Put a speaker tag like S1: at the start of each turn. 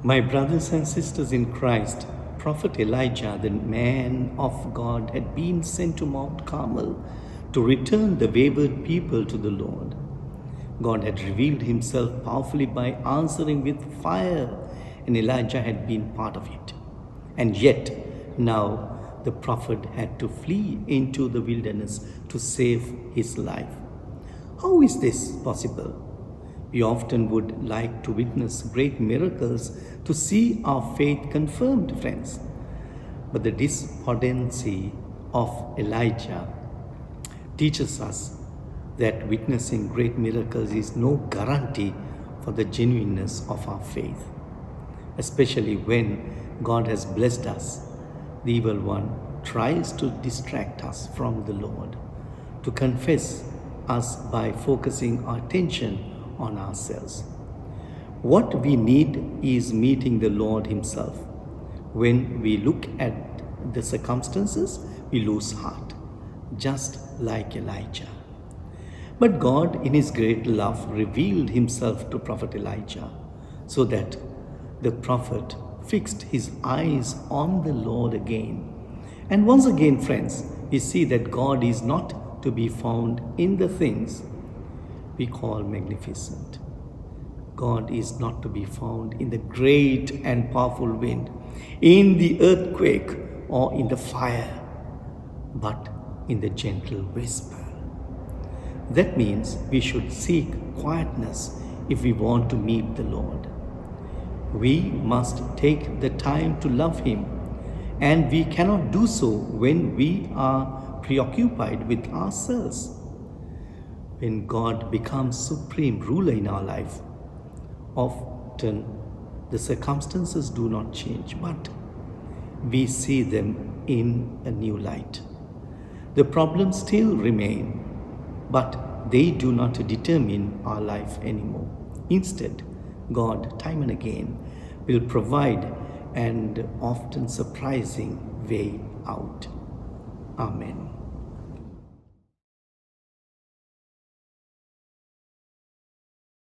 S1: My brothers and sisters in Christ, Prophet Elijah, the man of God, had been sent to Mount Carmel to return the wayward people to the Lord. God had revealed himself powerfully by answering with fire, and Elijah had been part of it. And yet, now the prophet had to flee into the wilderness to save his life. How is this possible? We often would like to witness great miracles to see our faith confirmed, friends. But the despondency of Elijah teaches us that witnessing great miracles is no guarantee for the genuineness of our faith. Especially when God has blessed us, the evil one tries to distract us from the Lord, to confess us by focusing our attention on ourselves. What we need is meeting the Lord himself. When we look at the circumstances, we lose heart, just like Elijah. But God, in his great love, revealed himself to Prophet Elijah so that the prophet fixed his eyes on the Lord again. And once again, friends, we see that God is not to be found in the things we call magnificent. God is not to be found in the great and powerful wind, in the earthquake, or in the fire, but in the gentle whisper. That means we should seek quietness if we want to meet the Lord. We must take the time to love him, and we cannot do so when we are preoccupied with ourselves. When God becomes supreme ruler in our life, often the circumstances do not change, but we see them in a new light. The problems still remain, but they do not determine our life anymore. Instead, God, time and again, will provide an often surprising way out. Amen.